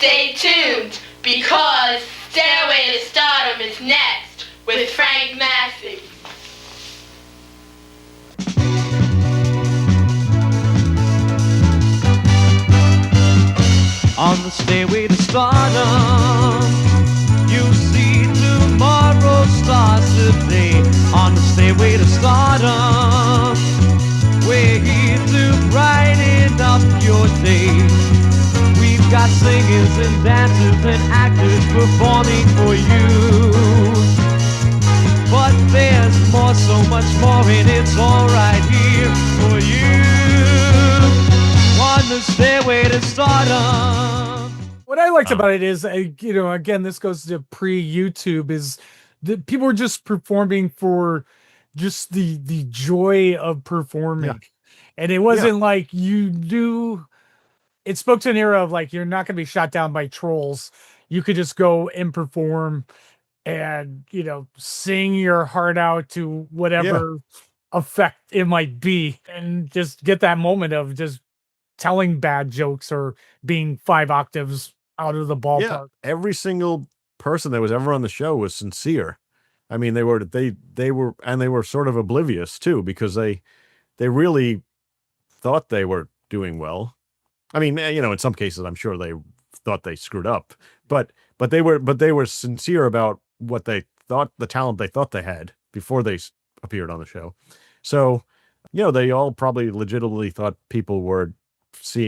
Stay tuned, because Stairway to Stardom is next with Frank Massey. On the stairway to stardom, you see tomorrow starts today. On the stairway to stardom, we're here to brighten up your day. We've got singers and dancers and actors performing for you. But there's more, so much more, and it's all right here for you. On the stairway to stardom. What I liked about it is, again, this goes to pre-YouTube, is that people were just performing for just the joy of performing. Yeah. And it wasn't like you knew. It spoke to an era of like, you're not going to be shot down by trolls. You could just go and perform and, sing your heart out to whatever effect it might be, and just get that moment of just telling bad jokes or being 5 octaves out of the ballpark. Yeah, every single person that was ever on the show was sincere. I mean, they were sort of oblivious too, because they really thought they were doing well. I mean, in some cases, I'm sure they thought they screwed up, but they were sincere about what they thought, the talent they thought they had before they appeared on the show. So, they all probably legitimately thought people were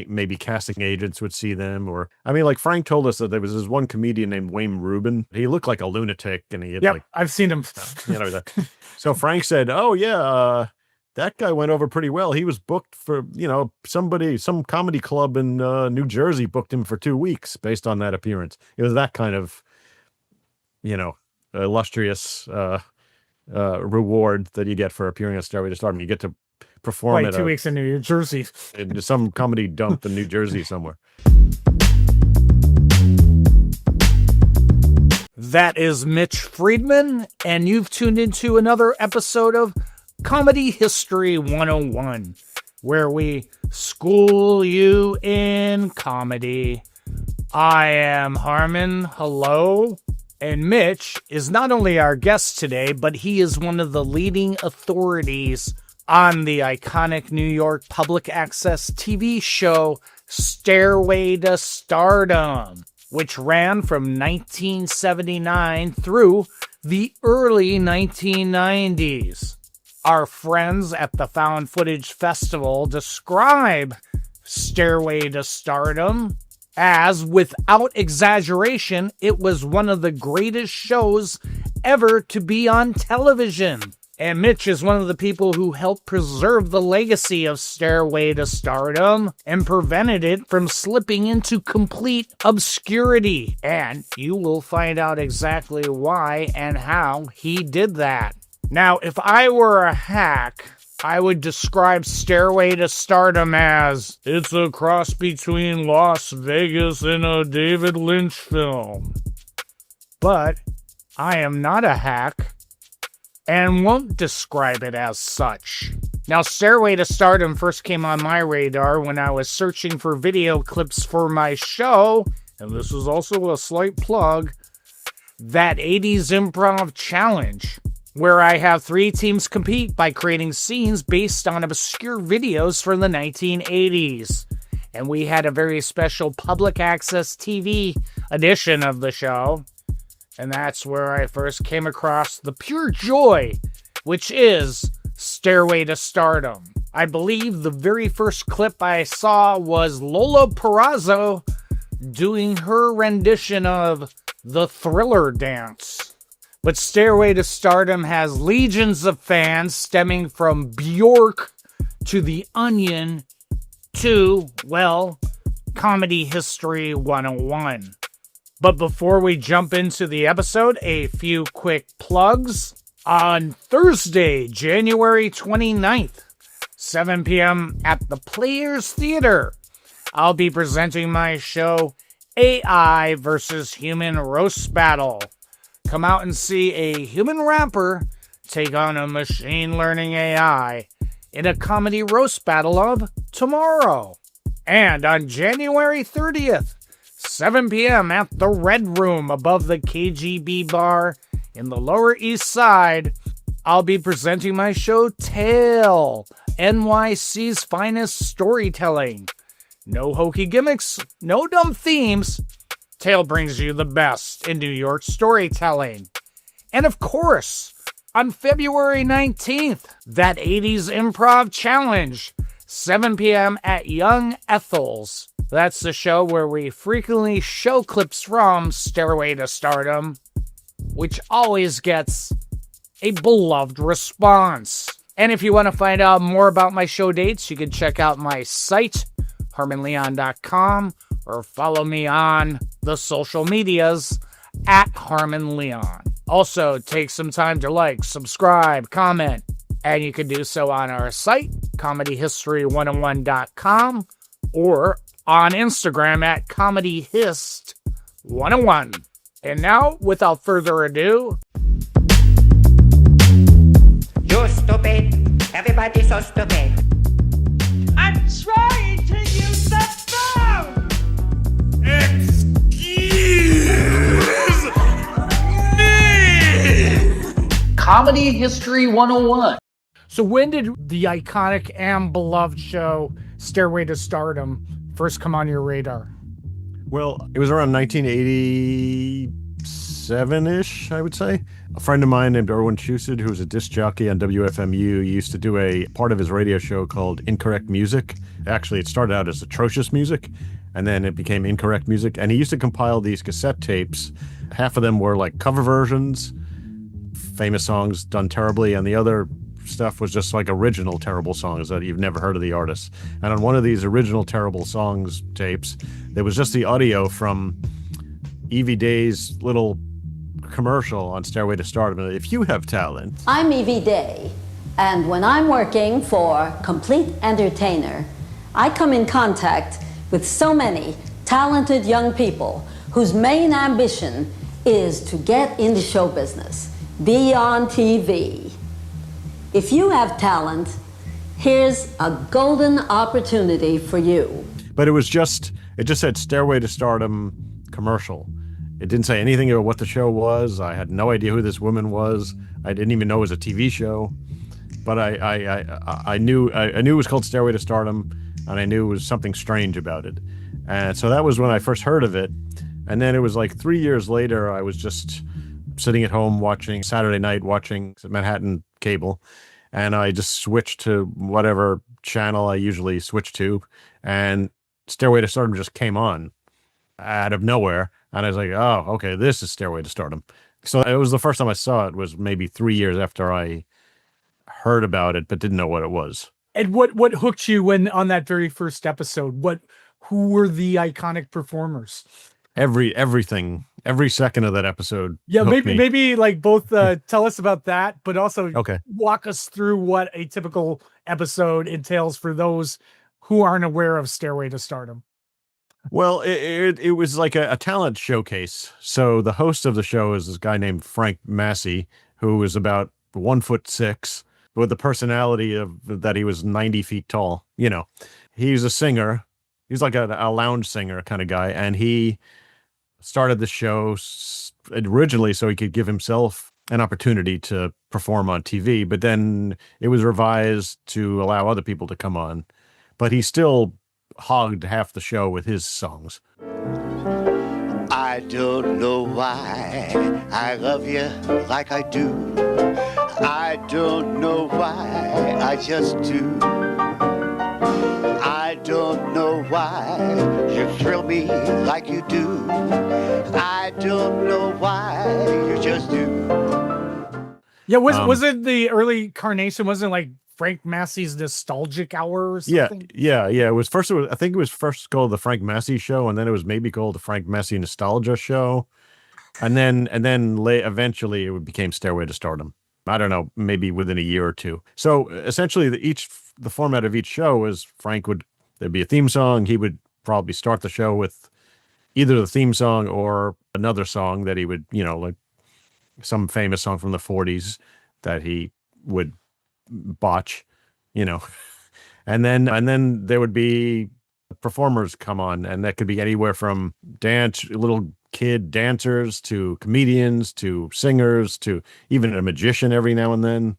maybe casting agents would see them, or like Frank told us that there was this one comedian named Wayne Rubin. He looked like a lunatic, and he had I've seen him. So Frank said, "Oh yeah, that guy went over pretty well. He was booked for some comedy club in New Jersey booked him for 2 weeks based on that appearance." It was that kind of illustrious reward that you get for appearing on Stairway to Stardom. You get to perform like 2 weeks in New Jersey, in some comedy dump in New Jersey somewhere. That is Mitch Friedman, and you've tuned into another episode of Comedy History 101, where we school you in comedy. I am Harmon. Hello. And Mitch is not only our guest today, but he is one of the leading authorities on the iconic New York public access TV show Stairway to Stardom, which ran from 1979 through the early 1990s. Our friends at the Found Footage Festival describe Stairway to Stardom as, without exaggeration, it was one of the greatest shows ever to be on television. And Mitch is one of the people who helped preserve the legacy of Stairway to Stardom and prevented it from slipping into complete obscurity. And you will find out exactly why and how he did that. Now, if I were a hack, I would describe Stairway to Stardom as, it's a cross between Las Vegas and a David Lynch film. But I am not a hack, and won't describe it as such. Now, Stairway to Stardom first came on my radar when I was searching for video clips for my show, and this is also a slight plug, that 80s Improv Challenge, where I have 3 teams compete by creating scenes based on obscure videos from the 1980s. And we had a very special public access TV edition of the show. And that's where I first came across the pure joy, which is Stairway to Stardom. I believe the very first clip I saw was Lola Perazzo doing her rendition of the Thriller dance. But Stairway to Stardom has legions of fans, stemming from Bjork to The Onion to, well, Comedy History 101. But before we jump into the episode, a few quick plugs. On Thursday, January 29th, 7 p.m. at the Players Theater, I'll be presenting my show, AI versus Human Roast Battle. Come out and see a human rapper take on a machine learning AI in a comedy roast battle of tomorrow. And on January 30th, 7 p.m. at the Red Room above the KGB bar in the Lower East Side. I'll be presenting my show Tale, NYC's finest storytelling. No hokey gimmicks, no dumb themes. Tale brings you the best in New York storytelling. And of course, on February 19th, that 80s Improv Challenge, 7 p.m. at Young Ethel's. That's the show where we frequently show clips from Stairway to Stardom, which always gets a beloved response. And if you want to find out more about my show dates, you can check out my site, HarmonLeon.com, or follow me on the social medias at HarmonLeon. Also, take some time to like, subscribe, comment, and you can do so on our site, ComedyHistory101.com, or on Instagram at ComedyHist101. And now, without further ado, You're stupid. Everybody's so stupid. I'm trying to use the phone! Excuse me! Comedy History 101. So when did the iconic and beloved show Stairway to Stardom first come on your radar? Well, it was around 1987-ish, I would say. A friend of mine named Erwin Chusid, who was a disc jockey on WFMU, used to do a part of his radio show called Incorrect Music. Actually, it started out as Atrocious Music, and then it became Incorrect Music. And he used to compile these cassette tapes. Half of them were like cover versions, famous songs done terribly, and the other stuff was just like original terrible songs that you've never heard of the artists. And on one of these original terrible songs tapes, there was just the audio from Evie Day's little commercial on Stairway to Stardom. If you have talent. I'm Evie Day, and when I'm working for Complete Entertainer, I come in contact with so many talented young people whose main ambition is to get into show business, be on TV. If you have talent, here's a golden opportunity for you. But it just said Stairway to Stardom commercial. It didn't say anything about what the show was. I had no idea who this woman was. I didn't even know it was a TV show. But I knew it was called Stairway to Stardom, and I knew it was something strange about it. And so that was when I first heard of it. And then it was like 3 years later, I was just sitting at home Saturday night watching Manhattan cable, and I just switched to whatever channel I usually switch to, and Stairway to Stardom just came on out of nowhere, and I was like, oh, okay, this is Stairway to Stardom. So it was the first time I saw it was maybe 3 years after I heard about it, but didn't know what it was. And what hooked you when on that very first episode? Who were the iconic performers? Everything, every second of that episode. Yeah, hooked me. maybe like both tell us about that, but also Okay. walk us through what a typical episode entails for those who aren't aware of Stairway to Stardom. Well, it was like a talent showcase. So the host of the show is this guy named Frank Massey, who is about 1'6", with the personality of that he was 90 feet tall. You know, he's a singer. He's like a lounge singer kind of guy, and he started the show originally so he could give himself an opportunity to perform on TV, but then it was revised to allow other people to come on. But he still hogged half the show with his songs. I don't know why I love you like I do. I don't know why I just do. I don't know why you thrill me like you do. I don't know why you just do. Yeah, was it the early carnation? Wasn't it like Frank Massey's Nostalgic Hour or something? Yeah. I think it was first called the Frank Massey Show, and then it was maybe called the Frank Massey Nostalgia Show, and then eventually it became Stairway to Stardom. I don't know, maybe within a year or two. So essentially, the format of each show was there'd be a theme song. He would probably start the show with either the theme song or another song that he would, like some famous song from the 40s that he would botch, and then there would be performers come on, and that could be anywhere from little kid dancers to comedians to singers to even a magician every now and then.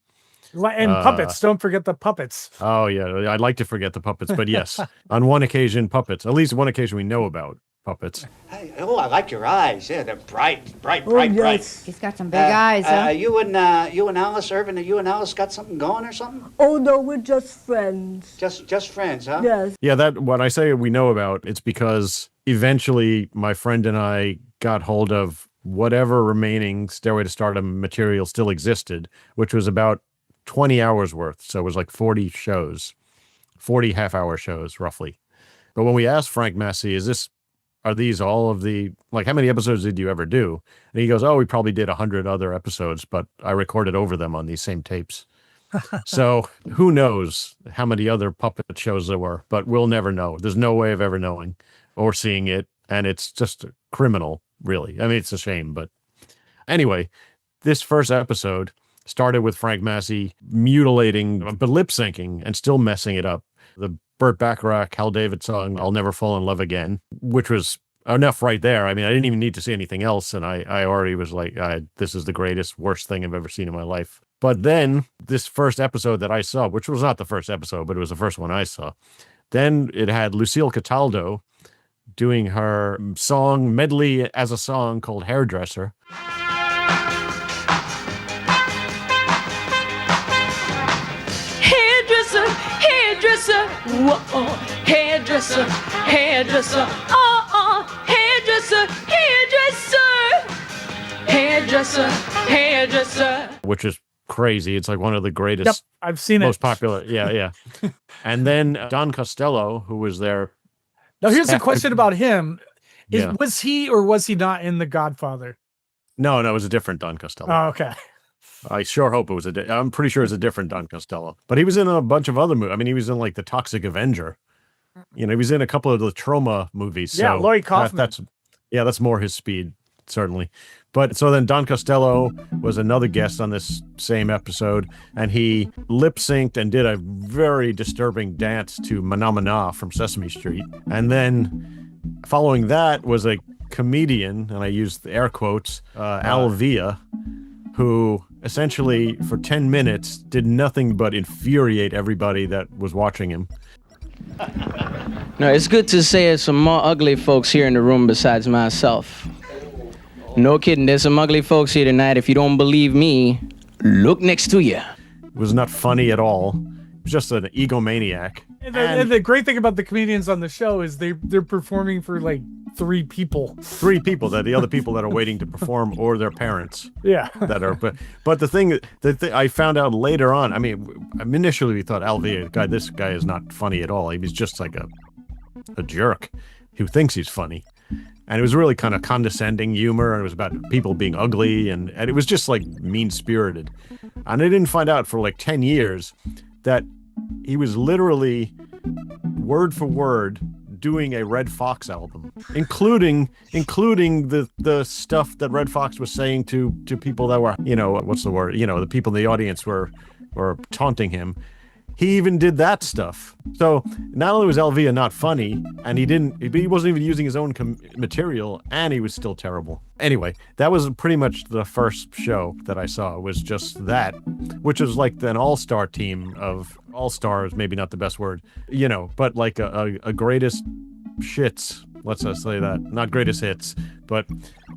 And puppets. Don't forget the puppets. Oh, yeah. I'd like to forget the puppets, but yes, on one occasion, puppets. At least one occasion we know about puppets. Hey, oh, I like your eyes. Yeah, they're bright. He's got some big eyes, huh? You and Alice, Irvin, you and Alice got something going or something? Oh, no, we're just friends. Just friends, huh? Yes. Yeah, that when I say we know about, it's because eventually my friend and I got hold of whatever remaining Stairway to Stardom material still existed, which was about 20 hours worth. So it was like 40 shows, 40 half-hour shows, roughly. But when we asked Frank Massey, are these all of the, like, how many episodes did you ever do? And he goes, oh, we probably did 100 other episodes, but I recorded over them on these same tapes. So who knows how many other puppet shows there were, but we'll never know. There's no way of ever knowing or seeing it. And it's just criminal, really. I mean, it's a shame, but anyway, this first episode started with Frank Massey mutilating, but lip syncing and still messing it up. The Burt Bacharach, Hal David song, I'll Never Fall in Love Again, which was enough right there. I mean, I didn't even need to see anything else. And I already was like, this is the greatest, worst thing I've ever seen in my life. But then this first episode that I saw, which was not the first episode, but it was the first one I saw. Then it had Lucille Cataldo doing her song medley as a song called Hairdresser. Hairdresser, hairdresser, whoa, hairdresser, hairdresser, hairdresser, hairdresser, hairdresser, hairdresser. Which is crazy. It's like one of the greatest. Yep, I've seen most it. popular. Yeah. And then Don Costello, who was there. Now, here's a question about him. Yeah. Was he or was he not in The Godfather? No, it was a different Don Costello. Oh, okay. I sure hope it was I'm pretty sure it's a different Don Costello. But he was in a bunch of other movies. I mean, he was in like The Toxic Avenger. You know, he was in a couple of the Trauma movies. Yeah, so Laurie Kaufman. That's more his speed, certainly. But so then Don Costello was another guest on this same episode, and he lip synced and did a very disturbing dance to Mana Mana from Sesame Street. And then following that was a comedian, and I used the air quotes, Al Villa, who essentially for 10 minutes did nothing but infuriate everybody that was watching him. No, it's good to say there's some more ugly folks here in the room besides myself. No kidding, there's some ugly folks here tonight. If you don't believe me, look next to you. It was not funny at all. It was just an egomaniac. And the great thing about the comedians on the show is they're performing for like three people. Three people, that the other people that are waiting to perform, or their parents. Yeah. That are, but the thing that I found out later on, I mean, initially we thought this guy is not funny at all. He was just like a jerk who thinks he's funny. And it was really kind of condescending humor, and it was about people being ugly, and it was just like mean-spirited. And I didn't find out for like 10 years that he was literally word for word doing a Red Fox album, including the stuff that Red Fox was saying to people that were, what's the word? The people in the audience were taunting him. He even did that stuff. So not only was Elvia not funny, and he wasn't even using his own material, and he was still terrible. Anyway, that was pretty much the first show that I saw, was just that, which was like an all-star team of all-stars, maybe not the best word, but like a greatest shits. Let's just say that. Not greatest hits, but,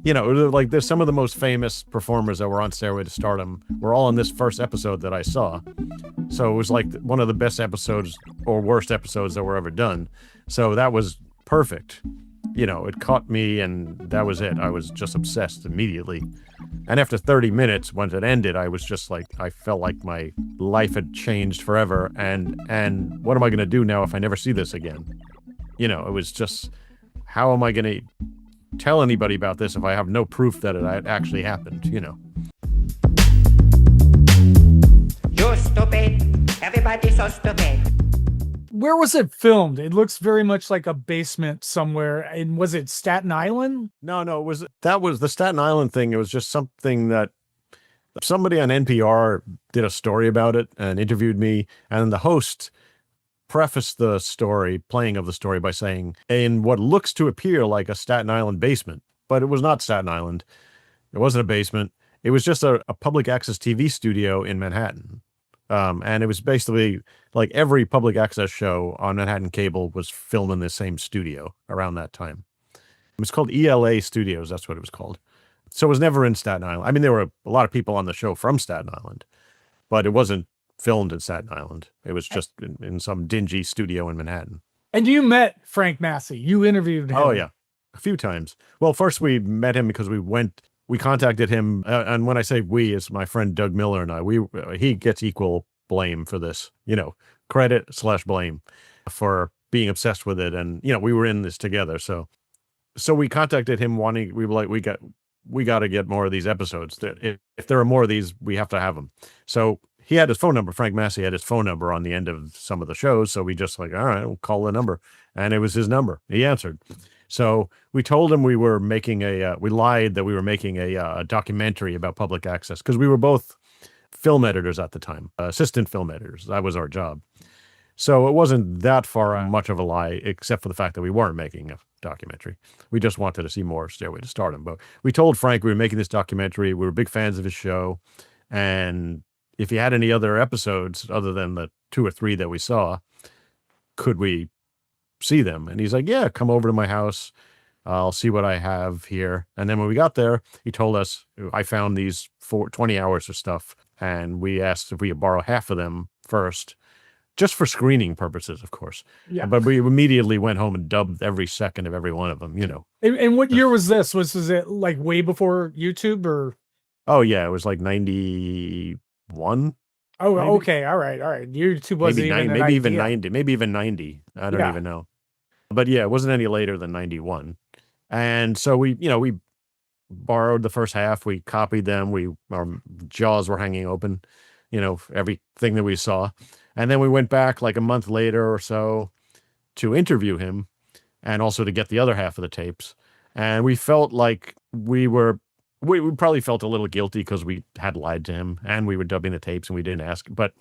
like there's some of the most famous performers that were on Stairway to Stardom were all in this first episode that I saw. So it was like one of the best episodes or worst episodes that were ever done. So that was perfect. It caught me, and that was it. I was just obsessed immediately. And after 30 minutes, once it ended, I was just like, I felt like my life had changed forever. And what am I going to do now if I never see this again? It was just, how am I going to tell anybody about this if I have no proof that it actually happened, You're stupid. Everybody's so stupid. Where was it filmed? It looks very much like a basement somewhere. And was it Staten Island? No, that was the Staten Island thing. It was just something that somebody on NPR did a story about it and interviewed me. And the host prefaced the story, playing of the story, by saying, in what looks to appear like a Staten Island basement, but it was not Staten Island. It wasn't a basement. It was just a public access TV studio in Manhattan. And it was basically like every public access show on Manhattan cable was filmed in the same studio around that time. It was called ELA Studios. That's what it was called. So it was never in Staten Island. I mean, there were a lot of people on the show from Staten Island, but it wasn't filmed in Staten Island. It was just in some dingy studio in Manhattan. And you met Frank Massey. You interviewed him. Oh, yeah. A few times. Well, first we met him because we contacted him. And when I say we, it's my friend Doug Miller and I. He gets equal blame for this, credit/blame for being obsessed with it. And, we were in this together. So we contacted him we were like, we got to get more of these episodes. If there are more of these, we have to have them. So he had his phone number. Frank Massey had his phone number on the end of some of the shows. So we just like, all right, we'll call the number. And it was his number. He answered. So we told him we lied that we were making a documentary about public access, because we were both film editors at the time, assistant film editors. That was our job. So it wasn't that far much of a lie, except for the fact that we weren't making a documentary. We just wanted to see more Stairway to Stardom. But we told Frank we were making this documentary. We were big fans of his show. And if he had any other episodes other than the 2 or 3 that we saw, could we see them? And he's like, yeah, come over to my house. I'll see what I have here. And then when we got there, he told us, I found these 20 hours of stuff. And we asked if we could borrow half of them first, just for screening purposes, of course. Yeah. But we immediately went home and dubbed every second of every one of them, And what year was this? Was it like way before YouTube or? Oh, yeah. It was like 91. Oh, maybe. okay. All right. YouTube wasn't maybe even 90. Maybe even 90. I don't even know. But yeah, it wasn't any later than 91. And so we borrowed the first half. We copied them. Our jaws were hanging open, everything that we saw. And then we went back like a month later or so to interview him and also to get the other half of the tapes. And we felt like we probably felt a little guilty because we had lied to him and we were dubbing the tapes and we didn't ask. But,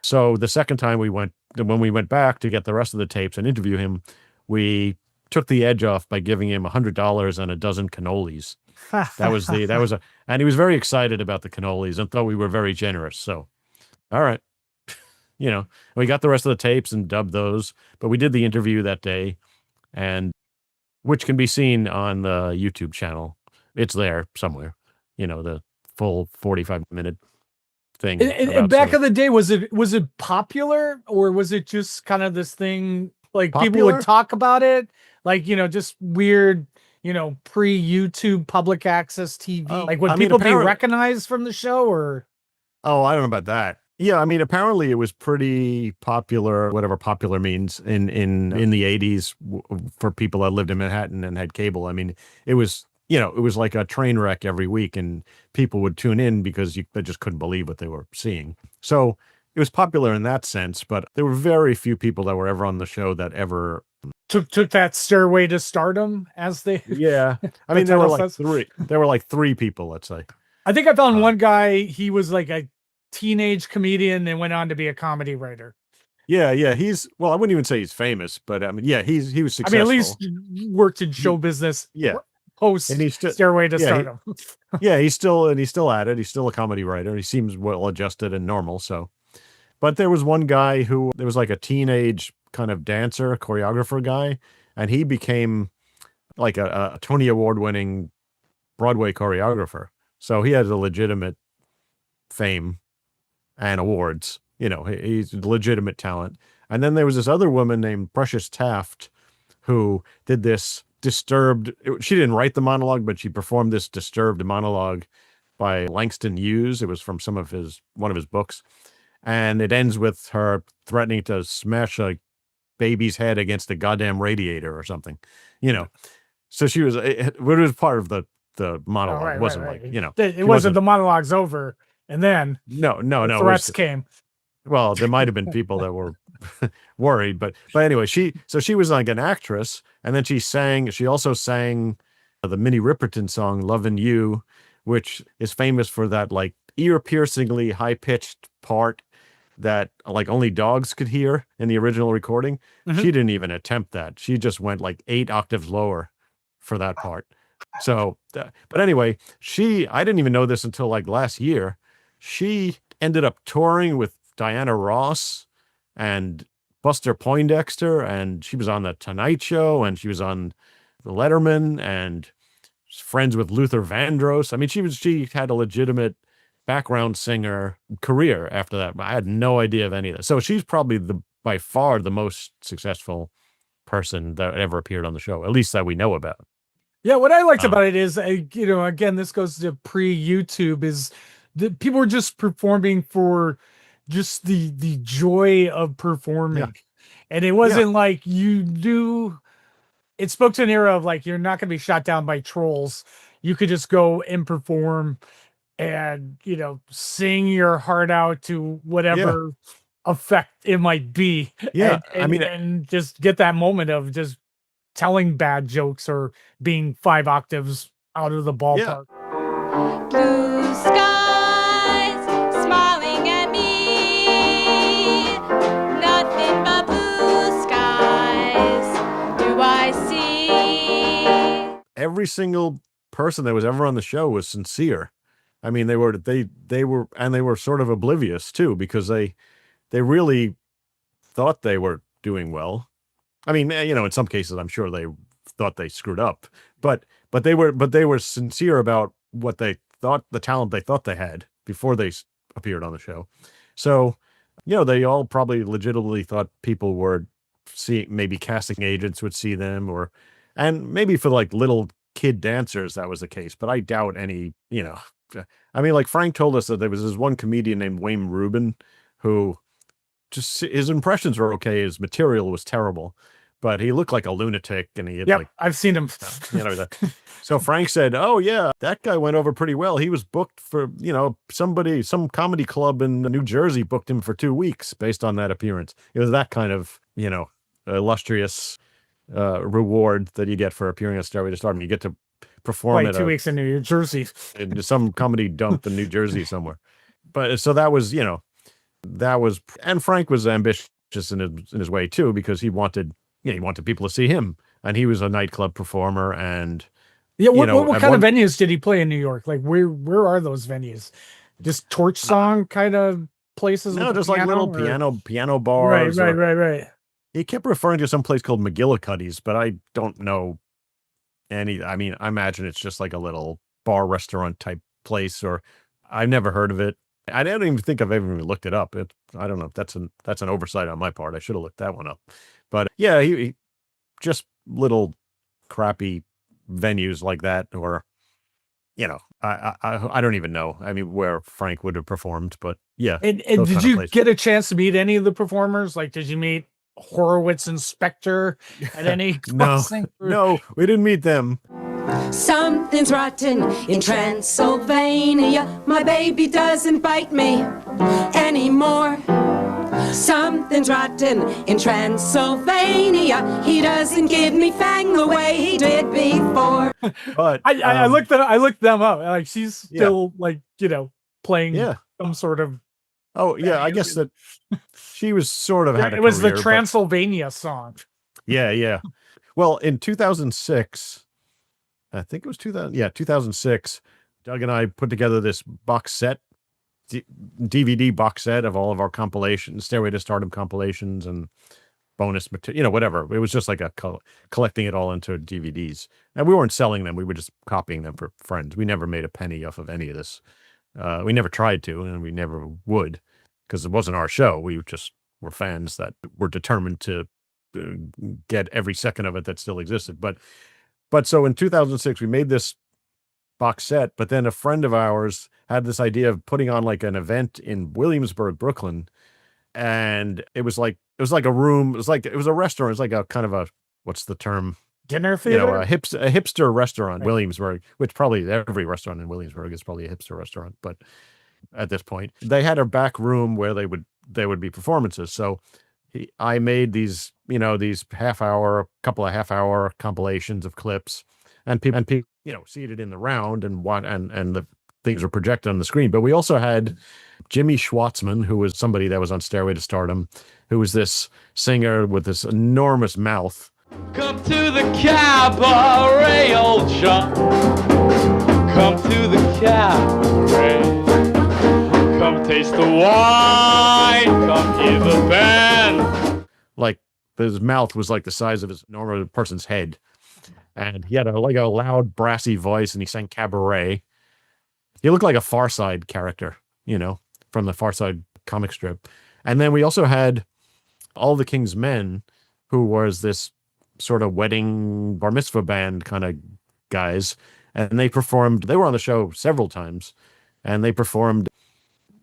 so the second time when we went back to get the rest of the tapes and interview him, we took the edge off by giving him $100 and a dozen cannolis. And he was very excited about the cannolis and thought we were very generous. So, all right. We got the rest of the tapes and dubbed those, but we did the interview that day, and which can be seen on the YouTube channel. It's there somewhere, the full 45-minute thing. And back in the day, was it popular, or was it just kind of this thing like popular? People would talk about it, like, just weird, pre-YouTube public access TV? Like, would people be recognized from the show, or? Oh, I don't know about that. Yeah, I mean, apparently it was pretty popular, whatever popular means, in the 80s for people that lived in Manhattan and had cable. I mean, it was, it was like a train wreck every week, and people would tune in because they just couldn't believe what they were seeing. So it was popular in that sense, but there were very few people that were ever on the show that ever took that stairway to stardom, as they. Yeah, I mean, there were like 3. There were like 3 people, let's say. I think I found one guy. He was like a teenage comedian and went on to be a comedy writer. Yeah. Well, I wouldn't even say he's famous, but I mean, yeah, he was successful. I mean, at least worked in show business. Yeah. Post Stairway to Stardom. He's still at it. He's still a comedy writer. He seems well adjusted and normal. So, but there was one guy there was like a teenage kind of dancer, choreographer guy, and he became like a Tony Award winning Broadway choreographer. So he has a legitimate fame and awards. He's a legitimate talent. And then there was this other woman named Precious Taft who did this she didn't write the monologue, but she performed this disturbed monologue by Langston Hughes. It was from one of his books. And it ends with her threatening to smash a baby's head against a goddamn radiator or something, So it was part of the monologue. Oh, right, it wasn't right. it wasn't the monologue's over. And then no, threats came. Well, there might have been people that were worried, but anyway, she was like an actress, and then she also sang the Minnie Riperton song "Lovin' You," which is famous for that like ear-piercingly high-pitched part that like only dogs could hear in the original recording. She didn't even attempt that. She just went like 8 octaves lower for that part. So, but anyway, I didn't even know this until like last year. She ended up touring with Diana Ross and Buster Poindexter, and she was on the Tonight Show, and she was on the Letterman, and friends with Luther Vandross. I mean, she had a legitimate background singer career after that. I had no idea of any of this. So she's probably by far the most successful person that ever appeared on the show, at least that we know about. Yeah, what I liked about it is, again, this goes to pre-YouTube, is that people were just performing for just the joy of performing. Yeah. And it wasn't like it spoke to an era of like, you're not going to be shot down by trolls. You could just go and perform and, sing your heart out to whatever effect it might be. Yeah. And just get that moment of just telling bad jokes or being 5 octaves out of the ballpark. Blue skies smiling at me, nothing but blue skies do I see. Every single person that was ever on the show was sincere. I mean, they were sort of oblivious too, because they really thought they were doing well. I mean, in some cases, I'm sure they thought they screwed up, but they were sincere about what they thought, the talent they thought they had before they appeared on the show. So, they all probably legitimately thought people were maybe casting agents would see them, and maybe for like little kid dancers, that was the case, but I doubt any, I mean, like Frank told us that there was this one comedian named Wayne Rubin who just, his impressions were okay. His material was terrible, but he looked like a lunatic, and he had I've seen him. So Frank said, "Oh yeah, that guy went over pretty well. He was booked for, some comedy club in New Jersey booked him for 2 weeks based on that appearance." It was that kind of, illustrious reward that you get for appearing on Stairway to Stardom. You get to perform like 2 weeks in New Jersey, in some comedy dump in New Jersey somewhere. But so that was, and Frank was ambitious in his way too, because he wanted people to see him, and he was a nightclub performer. And what kind of venues did he play in New York? Like where are those venues? Just Torch Song kind of places? No, just like little piano bars. Right. He kept referring to some place called McGillicuddy's, but I don't know any. I mean, I imagine it's just like a little bar restaurant type place, or I've never heard of it. I don't even think I've ever even looked it up. I don't know if that's an oversight on my part. I should have looked that one up. But yeah, he just little crappy venues like that, or I don't even know. I mean, where Frank would have performed, but yeah. And did you get a chance to meet any of the performers? Like, did you meet Horowitz and Spector at any? No, we didn't meet them. Something's rotten in Transylvania. My baby doesn't bite me anymore. Something's rotten in Transylvania. He doesn't give me fang the way he did before. But I looked them up. Like, she's still playing some sort of. Oh yeah, I guess that she was sort of had a It was career, the Transylvania song. Yeah. Well, in 2006, I think it was 2006, Doug and I put together this box set, DVD box set of all of our compilations, Stairway to Stardom compilations and bonus material, whatever. It was just like collecting it all into DVDs. And we weren't selling them. We were just copying them for friends. We never made a penny off of any of this. We never tried to, and we never would, because it wasn't our show. We just were fans that were determined to get every second of it that still existed. But so in 2006, we made this box set, but then a friend of ours had this idea of putting on like an event in Williamsburg, Brooklyn. And it was like a room. It was a restaurant. It was like a kind of what's the term? Dinner theater? A hipster restaurant, right. Williamsburg, which probably every restaurant in Williamsburg is probably a hipster restaurant. But at this point, they had a back room where they would be performances. So I made these couple of half hour compilations of clips, and people, seated in the round and the things were projected on the screen. But we also had Jimmy Schwartzman, who was somebody that was on Stairway to Stardom, who was this singer with this enormous mouth. Come to the cabaret, old chum. Come to the cabaret. Come taste the wine. Come hear the band. Like, his mouth was like the size of his normal person's head. And he had a loud, brassy voice, and he sang cabaret. He looked like a Far Side character, from the Far Side comic strip. And then we also had All the King's Men, who was this sort of wedding bar mitzvah band kind of guys. And they were on the show several times, and they performed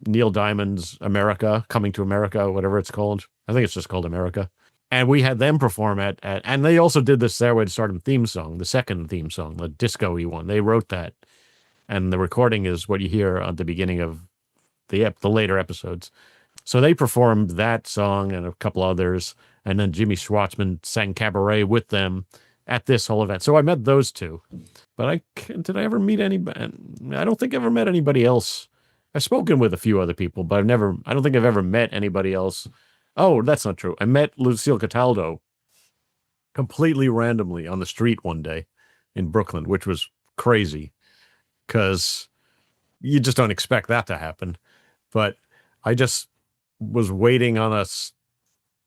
Neil Diamond's America, Coming to America, whatever it's called. I think it's just called America. And we had them perform and they also did the Stairway to Stardom theme song, the second theme song, the disco-y one. They wrote that. And the recording is what you hear at the beginning of the later episodes. So they performed that song and a couple others. And then Jimmy Schwartzman sang cabaret with them at this whole event. So I met those two. But did I ever meet anybody? I don't think I ever met anybody else. I've spoken with a few other people, but I don't think I've ever met anybody else. Oh, that's not true. I met Lucille Cataldo completely randomly on the street one day in Brooklyn, which was crazy because you just don't expect that to happen. But I just was waiting on a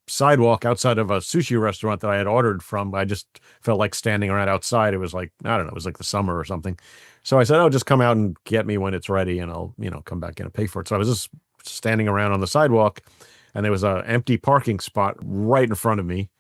sidewalk outside of a sushi restaurant that I had ordered from. I just felt like standing around outside. It was like, I don't know, it was like the summer or something. So I said, oh, just come out and get me when it's ready and I'll, come back in and pay for it. So I was just standing around on the sidewalk. And there was an empty parking spot right in front of me.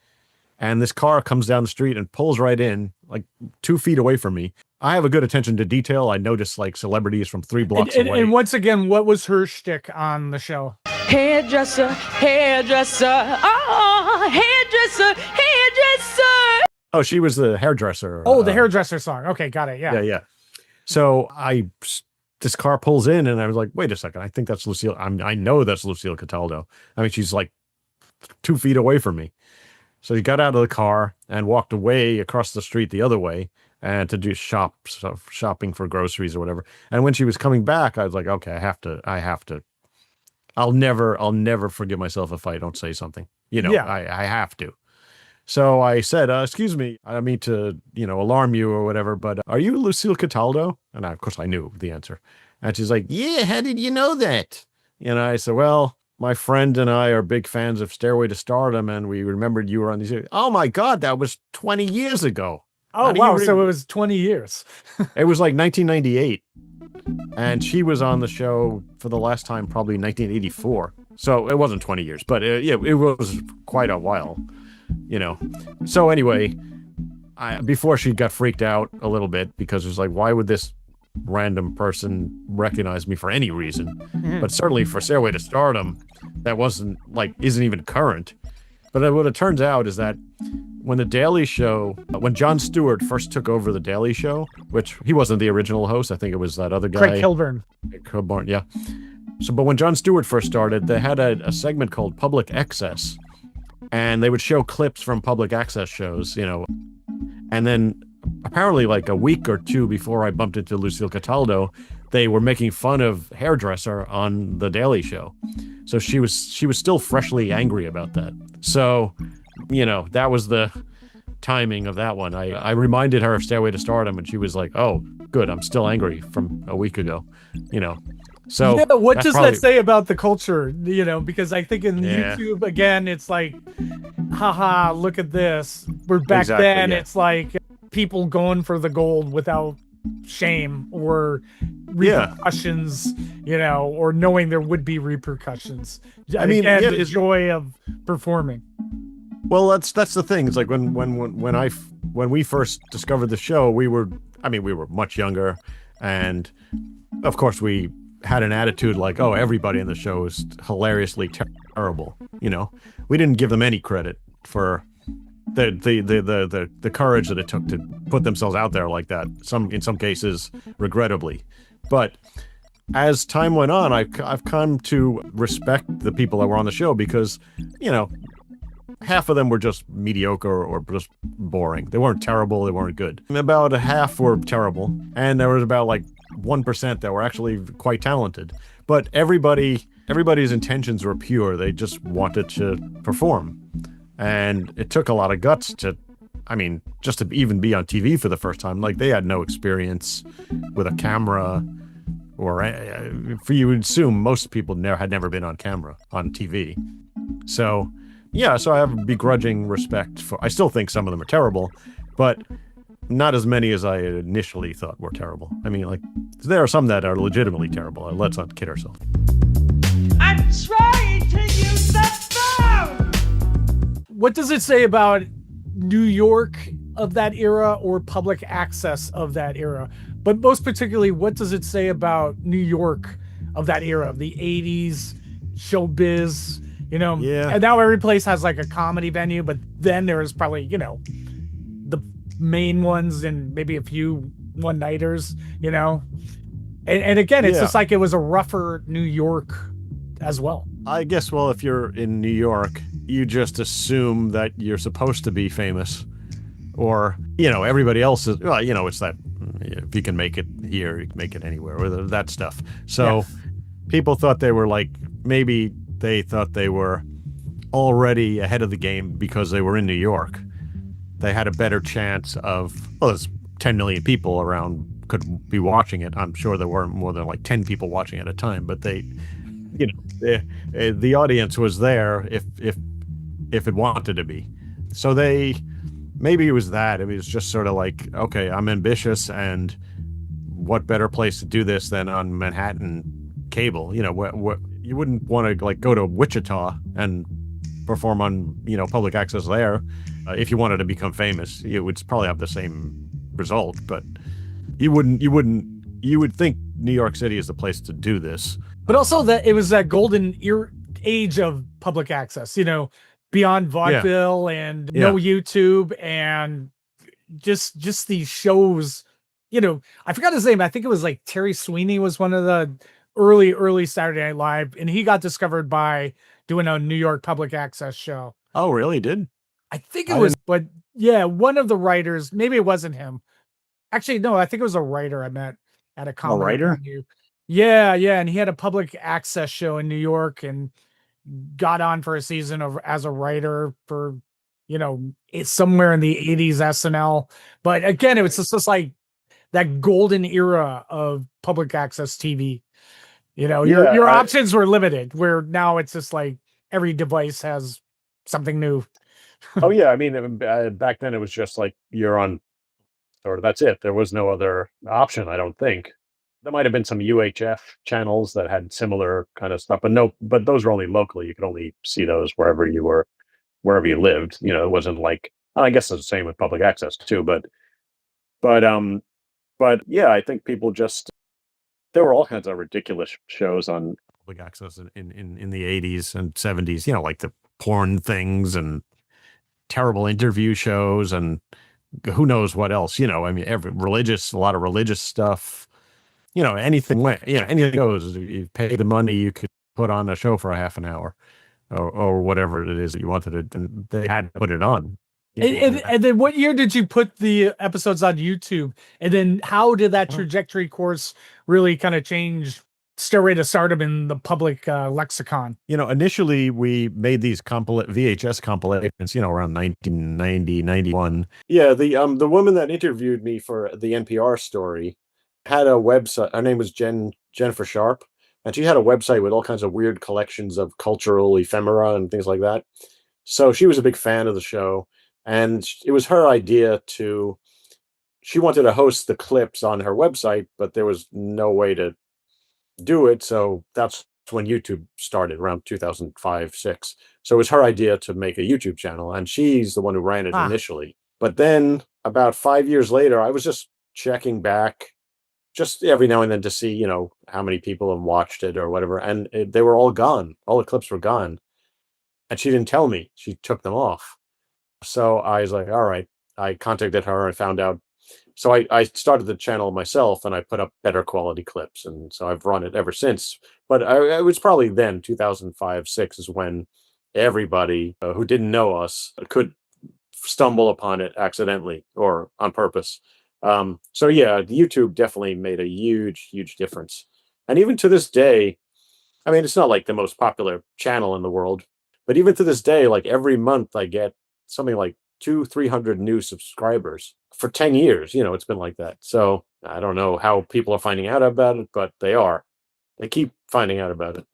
And this car comes down the street and pulls right in, like 2 feet away from me. I have a good attention to detail. I noticed like celebrities from 3 blocks away. And once again, what was her shtick on the show? Hairdresser, hairdresser, oh, hairdresser, hairdresser. Oh, she was the hairdresser. Oh, the hairdresser song. Okay, got it. Yeah. Yeah. So this car pulls in and I was like, wait a second. I think that's Lucille. I know that's Lucille Cataldo. I mean, she's like 2 feet away from me. So he got out of the car and walked away across the street the other way and to do shopping for groceries or whatever. And when she was coming back, I was like, okay, I have to. I'll never forgive myself if I don't say something. I have to. So I said, excuse me, I don't mean to, alarm you or whatever, but are you Lucille Cataldo? And of course I knew the answer. And she's like, yeah, how did you know that? And I said, well, my friend and I are big fans of Stairway to Stardom, and we remembered you were on these. Oh my God, that was 20 years ago. Oh, wow. So it was 20 years. It was like 1998. And she was on the show for the last time, probably 1984. So it wasn't 20 years, but it was quite a while. So anyway, before she got freaked out a little bit because it was like, why would this random person recognize me for any reason? But certainly for Stairway to Stardom, that isn't even current. But what it turns out is that when the Daily Show, when Jon Stewart first took over the Daily Show, which he wasn't the original host, I think it was that other guy. Craig Kilburn. Yeah. So, but when Jon Stewart first started, they had a segment called Public Access. And they would show clips from public access shows, and then apparently like a week or two before I bumped into Lucille Cataldo, they were making fun of Hairdresser on The Daily Show. So she was still freshly angry about that. So, that was the timing of that one. I reminded her of Stairway to Stardom and she was like, oh, good. I'm still angry from a week ago, So what does that say about the culture? Because I think in YouTube again, it's like, haha, look at this. We're back then. Yeah. It's like people going for the gold without shame or repercussions, or knowing there would be repercussions. I mean, the joy of performing. Well, that's the thing. It's like when we first discovered the show, we were much younger, and of course we had an attitude like, oh, everybody in the show is hilariously terrible. We didn't give them any credit for the courage that it took to put themselves out there like that. In some cases, regrettably. But as time went on, I've come to respect the people that were on the show because, half of them were just mediocre or just boring. They weren't terrible. They weren't good. About a half were terrible, and there was about like 1% that were actually quite talented. But everybody everybody's intentions were pure. They just wanted to perform. And it took a lot of guts just to even be on TV for the first time. Like, they had no experience with a camera, or for you would assume most people had never been on camera, on TV. So, yeah, so I have a begrudging respect for, I still think some of them are terrible, but not as many as I initially thought were terrible. I mean, like, there are some that are legitimately terrible. Let's not kid ourselves. I'm trying to use the phone! What does it say about New York of that era or public access of that era? But most particularly, what does it say about New York of that era, of the 80s, showbiz, Yeah. And now every place has like a comedy venue, but then there was probably, the main ones and maybe a few one-nighters, And again, it's just like it was a rougher New York as well. I guess, well, if you're in New York, you just assume that you're supposed to be famous, or, everybody else is, it's that, if you can make it here, you can make it anywhere, or that stuff. So people thought they were maybe they thought they were already ahead of the game because they were in New York. They had a better chance of, there's 10 million people around could be watching it. I'm sure there weren't more than 10 people watching at a time, but they, the audience was there if it wanted to be. So maybe it was that. It was just sort of okay, I'm ambitious, and what better place to do this than on Manhattan cable? What you wouldn't want to go to Wichita and perform on public access there. If you wanted to become famous, it would probably have the same result, but you would think New York City is the place to do this. But also that it was that golden age of public access, beyond vaudeville and no YouTube, and just these shows, I forgot his name. I think it was Terry Sweeney was one of the early Saturday Night Live, and he got discovered by doing a New York public access show. Oh, really? Did? I think it was, but yeah, one of the writers, maybe it wasn't him. Actually, no, I think it was a writer I met at a comedy venue. Yeah, and he had a public access show in New York and got on for a season as a writer for, it's somewhere in the 80s SNL. But again, it was just that golden era of public access TV. Your options were limited, where now it's just every device has something new. Oh yeah, I mean, back then it was just you're on, or that's it. There was no other option, I don't think. There might have been some UHF channels that had similar kind of stuff, but those were only locally. You could only see those wherever you lived. It wasn't I guess it's the same with public access too, but yeah, I think people just, there were all kinds of ridiculous shows on public access in the 80s and 70s, like the porn things and terrible interview shows and who knows what else, I mean, a lot of religious stuff, anything goes. If you pay the money, you could put on a show for a half an hour or whatever it is that you wanted to, and they had to put it on. And then what year did you put the episodes on YouTube? And then how did that trajectory course really kind of change Stairway to Stardom in the public lexicon? Initially we made these VHS compilations, around 1990, 91. Yeah, the woman that interviewed me for the NPR story had a website. Her name was Jennifer Sharp, and she had a website with all kinds of weird collections of cultural ephemera and things like that. So she was a big fan of the show. And it was her idea she wanted to host the clips on her website, but there was no way to do it. So that's when YouTube started, around 2005, 6. So it was her idea to make a YouTube channel, and she's the one who ran it initially. But then about 5 years later, I was just checking back just every now and then to see, how many people have watched it or whatever. And they were all gone. All the clips were gone. And she didn't tell me. She took them off. So I was like, all right. I contacted her and found out. So I started the channel myself, and I put up better quality clips. And so I've run it ever since. But it was probably then, 2005, 6 is when everybody who didn't know us could stumble upon it accidentally or on purpose. So yeah, YouTube definitely made a huge difference. And even to this day, I mean, it's not like the most popular channel in the world, but even to this day, like every month I get something like 300 new subscribers for 10 years. It's been like that. So I don't know how people are finding out about it, but they are. They keep finding out about it.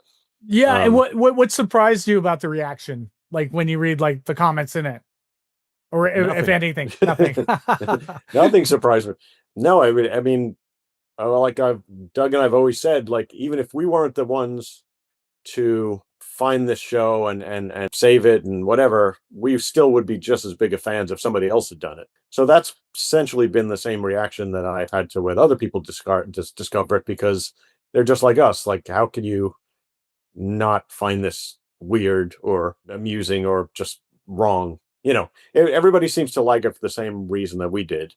Yeah. And what surprised you about the reaction? Like when you read like the comments in it, or if anything, nothing. Nothing surprised me. No, I mean, like Doug and I've always said, like, even if we weren't the ones to find this show and save it and whatever, we still would be just as big of fans if somebody else had done it. So that's essentially been the same reaction that I've had to when other people discover it, because they're just like us. Like, how can you not find this weird or amusing or just wrong? Everybody seems to like it for the same reason that we did.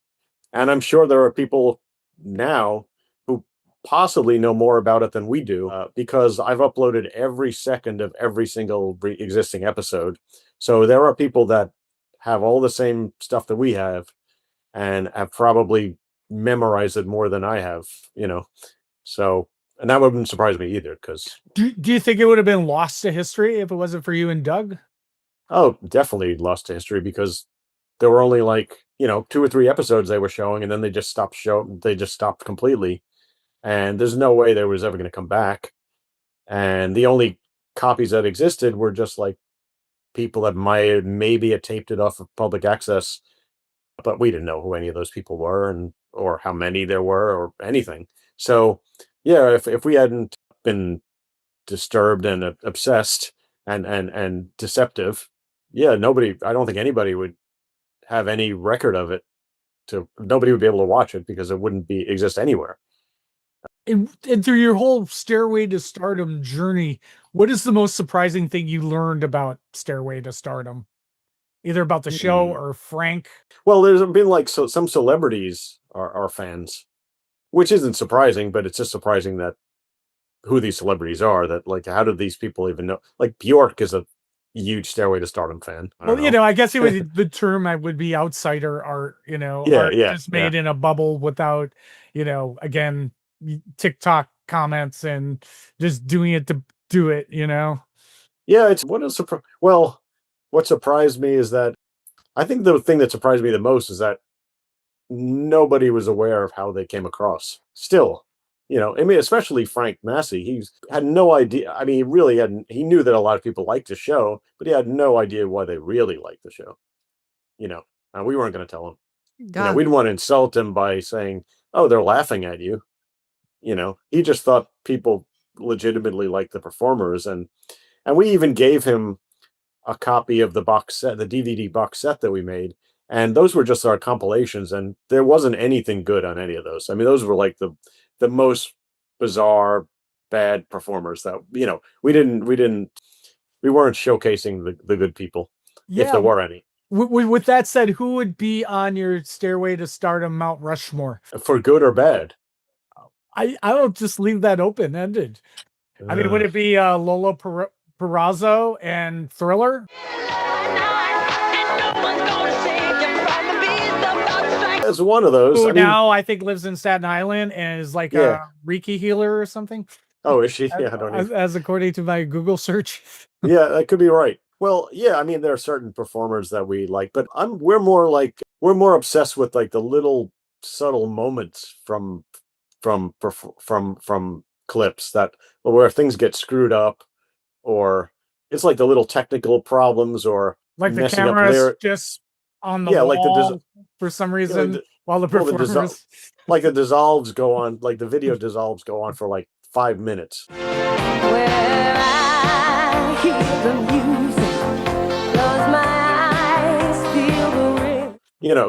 And I'm sure there are people now who possibly know more about it than we do, because I've uploaded every second of every single existing episode. So there are people that have all the same stuff that we have and have probably memorized it more than I have, So, and that wouldn't surprise me either, because... Do you think it would have been lost to history if it wasn't for you and Doug? Oh, definitely lost to history, because there were only like, 2 or 3 episodes they were showing, and then they just stopped completely. And there's no way they was ever going to come back. And the only copies that existed were just like people that maybe had taped it off of public access, but we didn't know who any of those people were or how many there were or anything. So yeah, if we hadn't been disturbed and obsessed and deceptive, yeah, I don't think anybody would have any record of it. Nobody would be able to watch it because it wouldn't exist anywhere. And through your whole Stairway to Stardom journey, what is the most surprising thing you learned about Stairway to Stardom? Either about the show or Frank? Well, there's been like some celebrities are fans, which isn't surprising, but it's just surprising that who these celebrities are. That, like, how did these people even know? Like, Bjork is a huge Stairway to Stardom fan. I guess the term would be outsider art, art just made in a bubble without, again, TikTok comments and just doing it to do it, Yeah, it's what surprised me is that I think the thing that surprised me the most is that nobody was aware of how they came across. Still, I mean, especially Frank Massey, he had no idea. I mean, he really he knew that a lot of people liked the show, but he had no idea why they really liked the show. And we weren't going to tell him. We didn't want to insult him by saying, "Oh, they're laughing at you." He just thought people legitimately liked the performers, and we even gave him a copy of the box set, the DVD box set that we made, and those were just our compilations, and there wasn't anything good on any of those. I mean, those were like the most bizarre, bad performers that we weren't showcasing the good people, if there were any. With that said, who would be on your Stairway to Stardom Mount Rushmore? For good or bad? I'll just leave that open ended. I mean, would it be Lola Perazzo and Thriller? As one of those. Who now I think lives in Staten Island and is like a Reiki healer or something. Oh, is she? Yeah, I don't know. As according to my Google search. Yeah, that could be right. Well, yeah, I mean, there are certain performers that we like, but we're more obsessed with like the little subtle moments from clips that where things get screwed up, or it's like the little technical problems, or like the camera's just on the wall for some reason while the performers like the dissolves go on, like the video dissolves go on for like 5 minutes. Where I hear the music, close my eyes, feel the ring.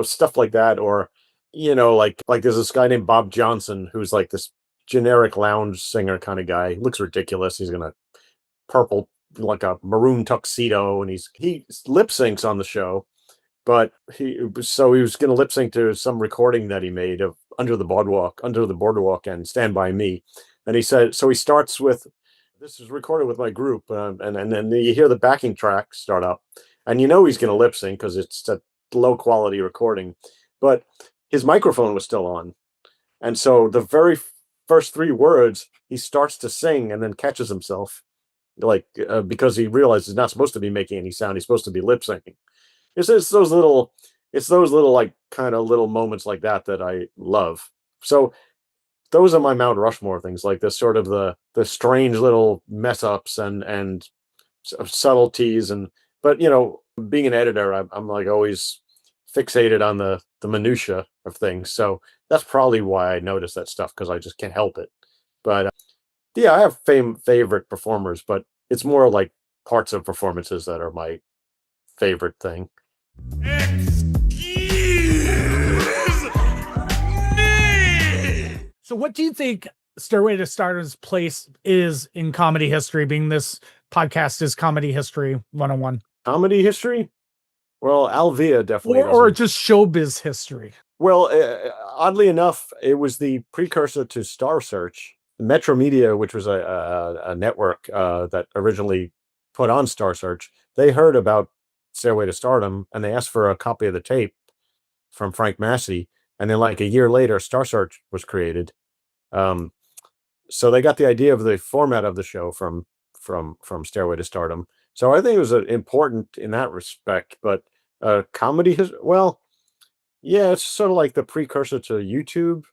Stuff like that, or like there's this guy named Bob Johnson who's like this generic lounge singer kind of guy. He looks ridiculous. He's in a purple, like a maroon tuxedo, and he lip syncs on the show, but he was going to lip sync to some recording that he made of Under the Boardwalk and Stand By Me. And he said, so he starts with, this is recorded with my group, and then you hear the backing track start up, and he's going to lip sync because it's a low quality recording, but his microphone was still on. And so the very first 3 words, he starts to sing and then catches himself, like because he realizes he's not supposed to be making any sound. He's supposed to be lip syncing. It's those little, like kind of little moments like that that I love. So those are my Mount Rushmore things, like this sort of the strange little mess ups and subtleties, but being an editor, I'm like always fixated on the minutia of things. So that's probably why I notice that stuff, because I just can't help it. But yeah, I have favorite performers, but it's more like parts of performances that are my favorite thing. So what do you think Stairway to Stardom's place is in comedy history, being this podcast is Comedy History 101? Comedy history? Well, Alvia definitely or just showbiz history. Well, oddly enough, it was the precursor to Star Search. Metro Media, which was a network that originally put on Star Search, they heard about Stairway to Stardom, and they asked for a copy of the tape from Frank Massey. And then like a year later, Star Search was created. So they got the idea of the format of the show from Stairway to Stardom. So I think it was important in that respect. But comedy well, yeah, it's sort of like the precursor to YouTube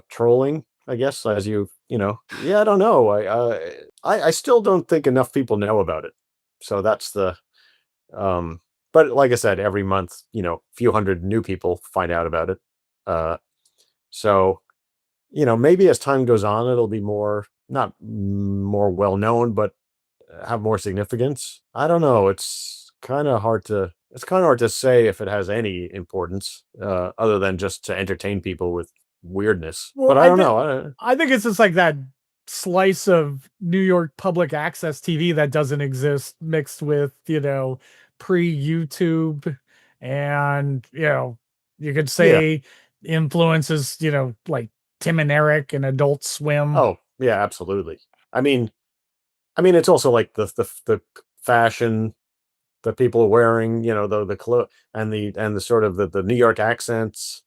trolling, I guess, as yeah, I don't know. I still don't think enough people know about it. So that's the but like I said, every month, few hundred new people find out about it. So, maybe as time goes on, it'll be not more well known, but have more significance. I don't know. It's kind of hard to say if it has any importance, other than just to entertain people with weirdness. Well, but I don't know. I think it's just like that slice of New York public access TV that doesn't exist, mixed with, pre-YouTube, and you could say influences, like Tim and Eric and Adult Swim. Oh yeah, absolutely. I mean it's also like the fashion that people are wearing, the clothes and the sort of the New York accents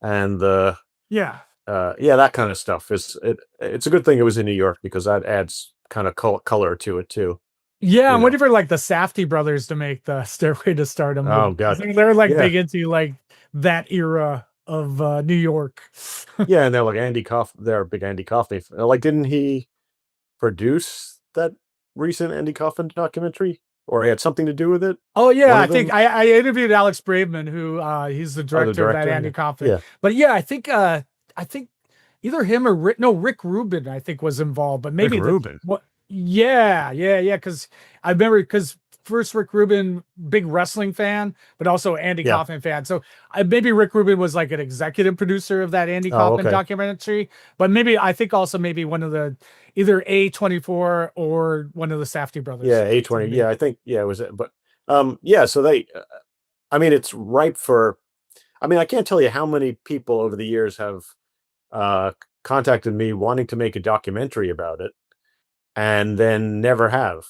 and the that kind of stuff. It's a good thing it was in New York, because that adds kind of color to it too. Yeah, I'm waiting for like the Safdie brothers to make the Stairway to Stardom. Oh god, they're like big into like that era of New York. Yeah, and they're like they're a big Andy Kaufman. Like, didn't he produce that recent Andy Kaufman documentary, or he had something to do with it? Oh yeah, I think I interviewed Alex Braveman, who he's the director of that Andy Kaufman. Yeah. But yeah, I think either him or Rick Rubin, I think, was involved, but maybe Rick Rubin. Yeah. Because I remember, first Rick Rubin, big wrestling fan, but also Andy Kaufman fan. So maybe Rick Rubin was like an executive producer of that Andy Kaufman documentary. But I think also maybe one of the either A24 or one of the Safdie brothers. Yeah, A20. Yeah, I think it was it. But so they, it's ripe for. I can't tell you how many people over the years have contacted me wanting to make a documentary about it, and then never have.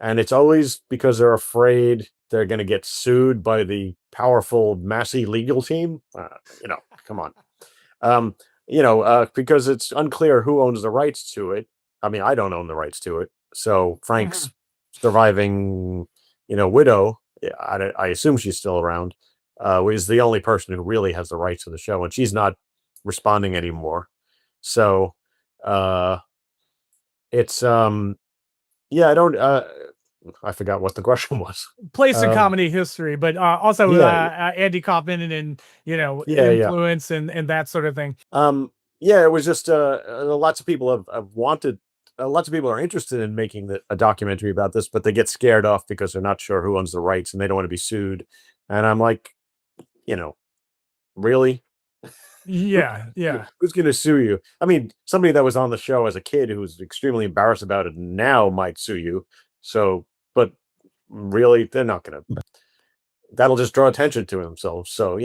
And it's always because they're afraid they're going to get sued by the powerful Massey legal team. Come on. Because it's unclear who owns the rights to it. I don't own the rights to it. So Frank's surviving, widow, I assume she's still around, is the only person who really has the rights to the show, and she's not responding anymore. So it's I don't I forgot what the question was. Place in comedy history, but also Andy Kaufman and influence and that sort of thing. It was just lots of people have wanted. Lots of people are interested in making a documentary about this, but they get scared off because they're not sure who owns the rights and they don't want to be sued. And I'm like, really? Yeah. Who's going to sue you? Somebody that was on the show as a kid who was extremely embarrassed about it now might sue you. So, but really, they're not going to. That'll just draw attention to themselves. So,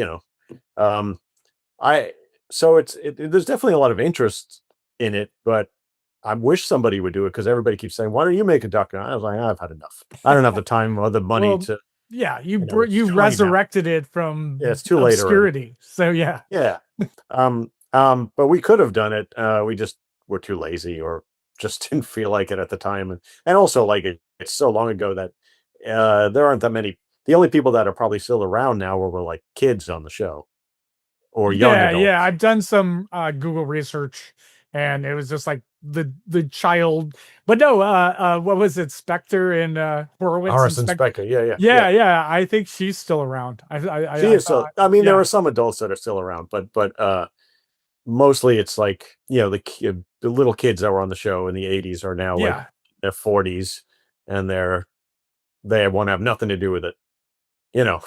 there's definitely a lot of interest in it, but I wish somebody would do it, because everybody keeps saying, "Why don't you make a documentary?" I was like, "I've had enough. I don't have the time or the money to." Yeah, you resurrected it from it's too late obscurity. already. So yeah. But we could have done it. We just were too lazy or just didn't feel like it at the time. And also, like, it's so long ago that there aren't that many. The only people that are probably still around now were like kids on the show or young Yeah, adults. yeah. I've done some Google research, and it was just like the child. But no, what was it? Spectre and Horowitz. Horace and Spectre. Yeah, yeah. I think she's still around. She is still. I mean, there yeah. are some adults that are still around, but mostly it's like, the little kids that were on the show in the '80s are now like Yeah. their 40s, and they want to have nothing to do with it. You know,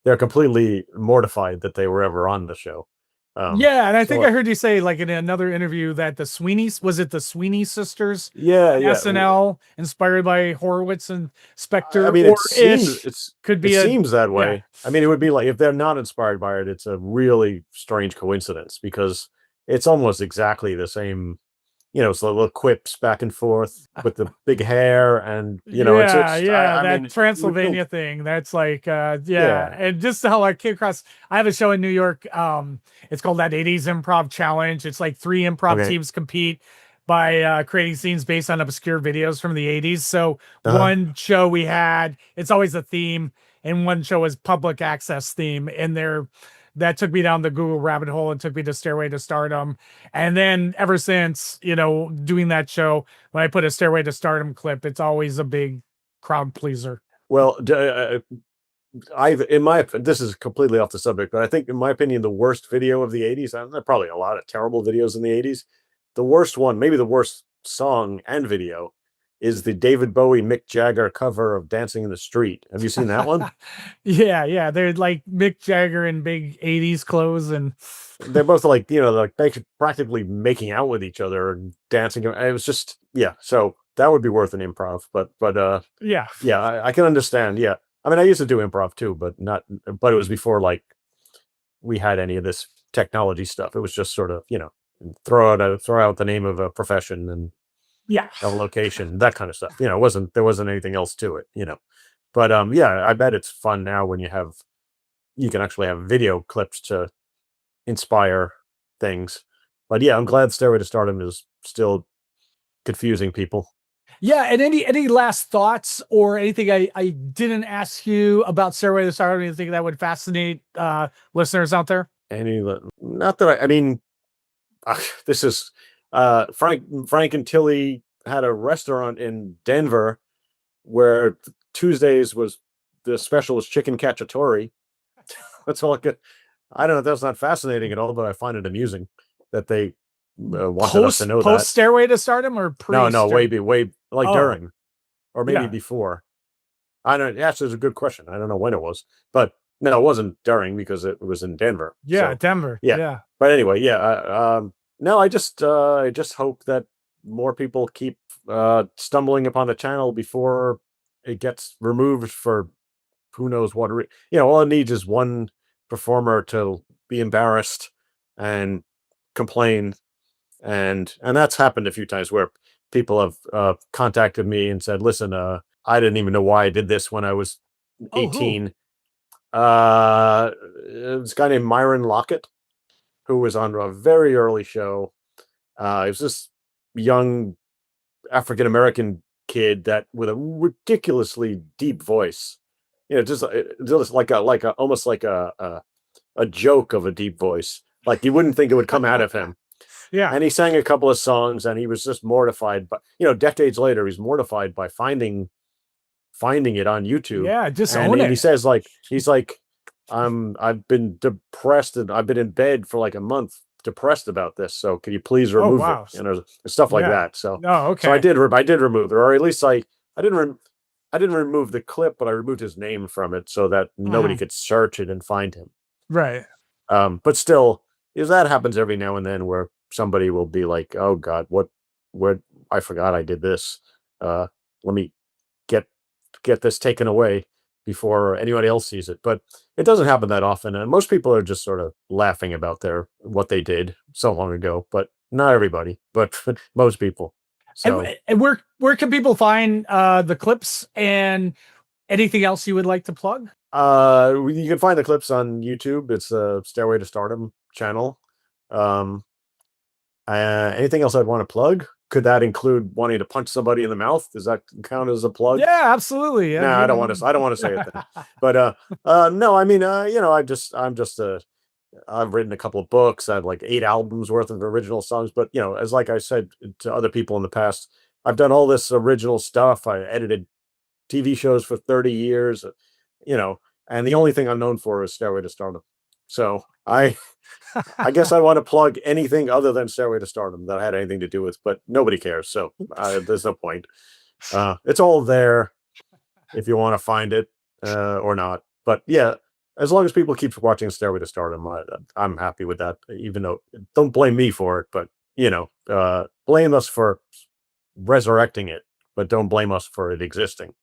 they're completely mortified that they were ever on the show. Yeah, and I think so I heard you say, like, in another interview, that the Sweeney's, was it the Sweeney sisters? yeah, yeah. SNL inspired by Horowitz and Spectre, I mean, or it seems ish could it be a seems that yeah. way. I mean, it would be like if they're not inspired by it, it's a really strange coincidence because it's almost exactly the same. It's little quips back and forth with the big hair, and Yeah, it's. yeah, I that mean, Transylvania thing. That's like, yeah, yeah. and just how I came across. I have a show in New York. It's called that '80s Improv Challenge. It's like 3 improv Okay. teams compete by creating scenes based on obscure videos from the '80s. So one show we had, it's always a theme, and one show was public access theme, and that took me down the Google rabbit hole and took me to Stairway to Stardom. And then ever since, doing that show, when I put a Stairway to Stardom clip, it's always a big crowd pleaser. Well, this is completely off the subject, but I think, in my opinion, the worst video of the '80s, and there are probably a lot of terrible videos in the '80s. The worst one, maybe the worst song and video, is the David Bowie Mick Jagger cover of "Dancing in the Street." Have you seen that one? Yeah. They're like Mick Jagger in big '80s clothes, and they're both like, practically making out with each other and dancing. It was just, yeah. So that would be worth an improv, but yeah, I can understand. Yeah, I mean, I used to do improv too, but it was before like we had any of this technology stuff. It was just sort of, throw out the name of a profession and yeah, a location, that kind of stuff. There wasn't anything else to it. But yeah, I bet it's fun now when you can actually have video clips to inspire things. But yeah, I'm glad Stairway to Stardom is still confusing people. Yeah, and any last thoughts or anything I didn't ask you about Stairway to Stardom? Anything that would fascinate listeners out there? Not that I mean, this is Frank and Tilly had a restaurant in Denver where Tuesdays was the special was chicken cacciatore. That's all I could. I don't know if that's not fascinating at all, but I find it amusing that they wanted us to know that. Post Stairway to Stardom or pre? No, way like during, or maybe Yeah. before. I don't. Actually, it's a good question. I don't know when it was, but no, it wasn't during because it was in Denver. Yeah, So, Denver. yeah. Yeah. But anyway, yeah. No, I just hope that more people keep stumbling upon the channel before it gets removed for who knows what. All it needs is one performer to be embarrassed and complain, and that's happened a few times where people have contacted me and said, "Listen, I didn't even know why I did this when I was 18." It's a guy named Myron Lockett who was on a very early show. He was this young African American kid that with a ridiculously deep voice, just like almost like a joke of a deep voice. Like you wouldn't think it would come out of him. Yeah. And he sang a couple of songs, and he was just mortified. But decades later, he's mortified by finding it on YouTube. Yeah, just and own it. He says he's like, I've been depressed and I've been in bed for like a month, depressed about this. So can you please remove it? Stuff like that. So okay. So I did remove it, or at least I didn't remove the clip, but I removed his name from it so that nobody could search it and find him. Right. But still, that happens every now and then where somebody will be like, "Oh God, where I forgot I did this. Let me get this taken away before anybody else sees it." But it doesn't happen that often, and most people are just sort of laughing about what they did so long ago. But not everybody, but most people. So, and where can people find the clips and anything else you would like to plug? You can find the clips on YouTube. It's a Stairway to Stardom channel. Anything else I'd want to plug? Could that include wanting to punch somebody in the mouth? Does that count as a plug? Yeah, absolutely. No, I don't want to. I don't want to say it then. But no, I mean, I've written a couple of books. I have like 8 albums worth of original songs. But as like I said to other people in the past, I've done all this original stuff. I edited TV shows for 30 years. And the only thing I'm known for is Stairway to Stardom. So I guess I want to plug anything other than Stairway to Stardom that I had anything to do with, but nobody cares. So there's no point. It's all there if you want to find it or not. But yeah, as long as people keep watching Stairway to Stardom, I'm happy with that. Even though, don't blame me for it, but blame us for resurrecting it, but don't blame us for it existing.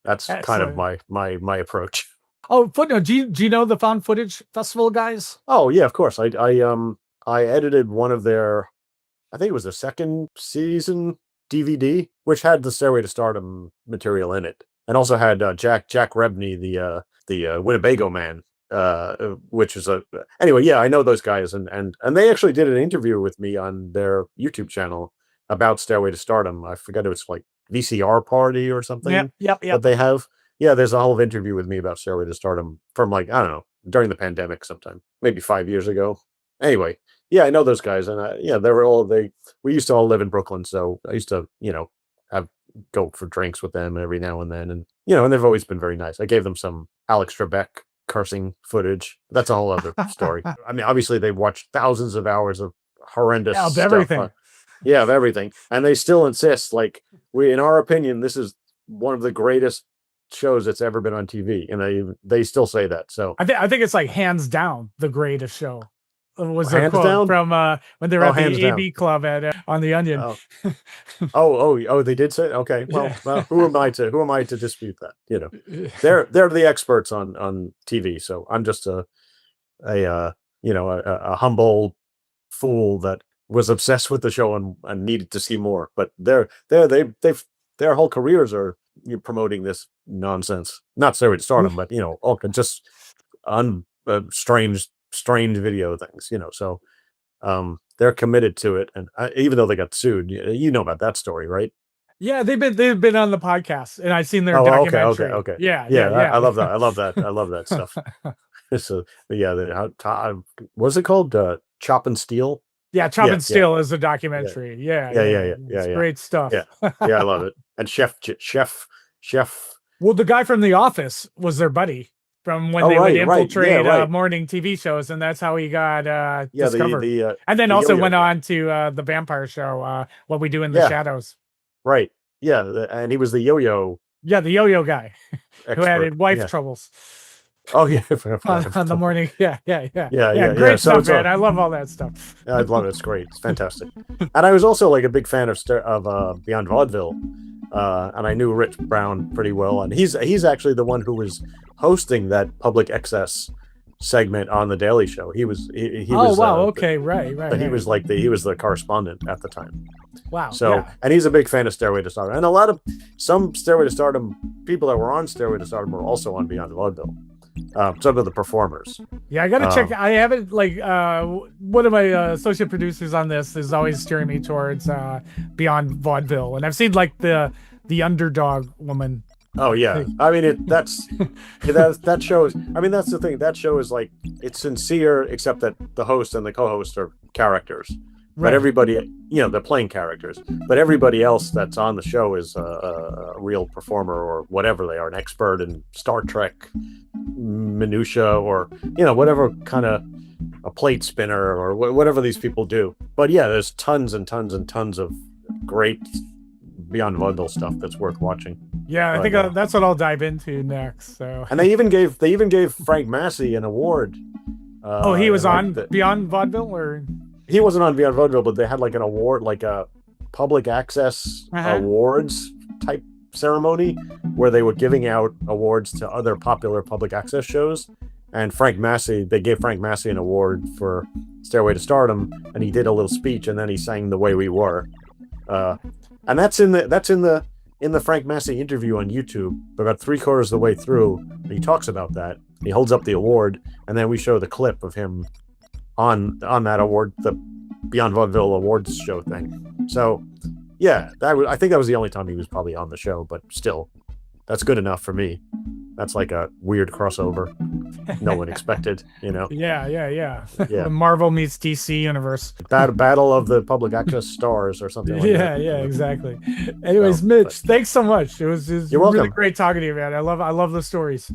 That's kind of my approach. Oh, footnote. Do you know the Found Footage Festival guys? Oh yeah, of course. I edited one of their, I think it was the second season DVD, which had the Stairway to Stardom material in it, and also had Jack Rebney, the Winnebago Man, which is anyway. Yeah, I know those guys, and they actually did an interview with me on their YouTube channel about Stairway to Stardom. I forget, it was like VCR party or something. Yep. That they have. Yeah, there's a whole interview with me about Stairway to Stardom from like, I don't know, during the pandemic sometime, maybe 5 years ago. Anyway, yeah, I know those guys, and we used to all live in Brooklyn, so I used to, go for drinks with them every now and then, and and they've always been very nice. I gave them some Alex Trebek cursing footage. That's a whole other story. I mean, obviously they watched thousands of hours of horrendous of stuff. Everything. Of everything, and they still insist, like, in our opinion, this is one of the greatest shows that's ever been on TV, and they still say that. So I think it's like hands down the greatest show. Was hands a quote down? from when they were at the down. AB Club at on the Onion. Oh, they did say, okay. Well, who am I to dispute that? They're the experts on TV, so I'm just a humble fool that was obsessed with the show and needed to see more. But their whole careers are promoting this nonsense. Not Stairway to Stardom, but all just strange video things. So they're committed to it, and even though they got sued, you know about that story, right? Yeah, they've been on the podcast, and I've seen their documentary. Okay. Yeah. I love that. I love that stuff. So what's it called? Chop and Steel. Yeah, Chop and Steel is a documentary. Yeah. It's great stuff. Yeah, I love it. And Chef. Well, the guy from The Office was their buddy from when they would infiltrate morning TV shows, and that's how he got discovered. And then also went on to the vampire show, What We Do in the Shadows. Right. Yeah, and he was the yo-yo. Yeah, the yo-yo guy who had wife troubles. Oh yeah, on the morning. Yeah. Yeah. Great stuff, man. I love all that stuff. I love it. It's great. It's fantastic. And I was also like a big fan of Beyond Vaudeville, and I knew Rich Brown pretty well. And he's actually the one who was hosting that public access segment on the Daily Show. He was. Okay, right. But he was he was the correspondent at the time. Wow. So, and he's a big fan of Stairway to Stardom, and some Stairway to Stardom people that were on Stairway to Stardom were also on Beyond Vaudeville. Some of the performers. Yeah, I gotta check. I haven't one of my associate producers on this is always steering me towards Beyond Vaudeville, and I've seen the underdog woman. Oh yeah, I mean that show is. I mean that's the thing. That show is it's sincere, except that the host and the co-host are characters. Right. But everybody, they're playing characters. But everybody else that's on the show is a real performer or whatever they are, an expert in Star Trek minutia or whatever kind of a plate spinner or whatever these people do. But yeah, there's tons and tons and tons of great Beyond Vaudeville stuff that's worth watching. Yeah, I think that's what I'll dive into next. So, and they even gave Frank Massey an award. He was on Beyond Vaudeville, or he wasn't on Beyond Vaudeville, but they had an award, a public access awards type ceremony where they were giving out awards to other popular public access shows. And they gave Frank Massey an award for Stairway to Stardom, and he did a little speech, and then he sang The Way We Were. And that's in the Frank Massey interview on YouTube. About 3/4 of the way through, he talks about that. He holds up the award, and then we show the clip of him on that award, the Beyond Vaudeville Awards show thing. So, yeah, I think that was the only time he was probably on the show, but still, that's good enough for me. That's like a weird crossover no one expected, you know? Yeah. Yeah. Marvel meets DC universe. Battle of the public access stars or something like that. Yeah, exactly. Anyways, Mitch, thanks so much. It was You're really welcome. great talking to you, man. I love the stories.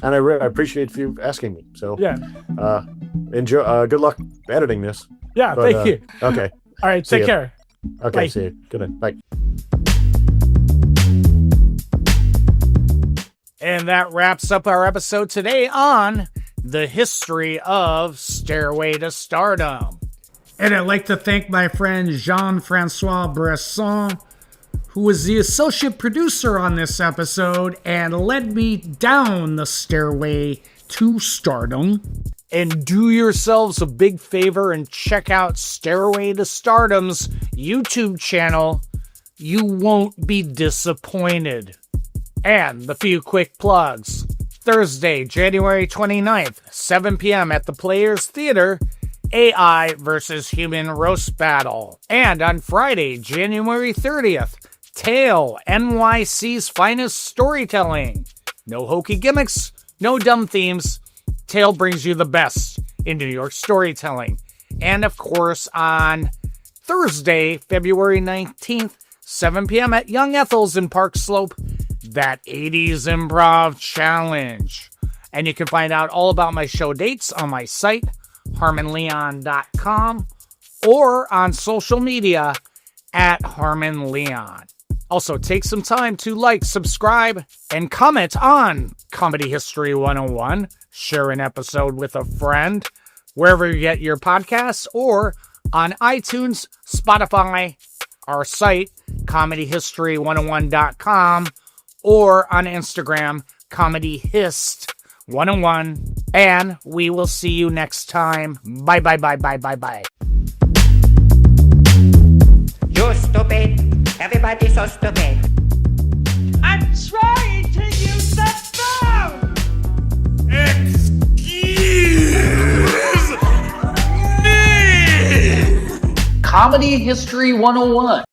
And I appreciate you asking me. So yeah, enjoy. Good luck editing this. Yeah, thank you. Okay. All right, take care. Okay, Bye. see you. Good night. Bye. And that wraps up our episode today on the history of Stairway to Stardom. And I'd like to thank my friend Jean-Francois Bresson, who was the associate producer on this episode and led me down the stairway to stardom. And do yourselves a big favor and check out Stairway to Stardom's YouTube channel. You won't be disappointed. And the few quick plugs. Thursday, January 29th, 7 p.m. at the Players Theater, AI versus Human Roast Battle. And on Friday, January 30th, Tale, NYC's finest storytelling. No hokey gimmicks, no dumb themes. Tale brings you the best in New York storytelling. And of course, on Thursday, February 19th, 7 p.m. at Young Ethel's in Park Slope, that 80s Improv Challenge. And you can find out all about my show dates on my site, harmonleon.com, or on social media at harmonleon. Also, take some time to like, subscribe, and comment on Comedy History 101. Share an episode with a friend, wherever you get your podcasts, or on iTunes, Spotify, our site, comedyhistory101.com, or on Instagram, comedyhist101. And we will see you next time. Bye. You're stupid. Everybody's so stupid. I'm trying to use the phone! Excuse me! Comedy History 101.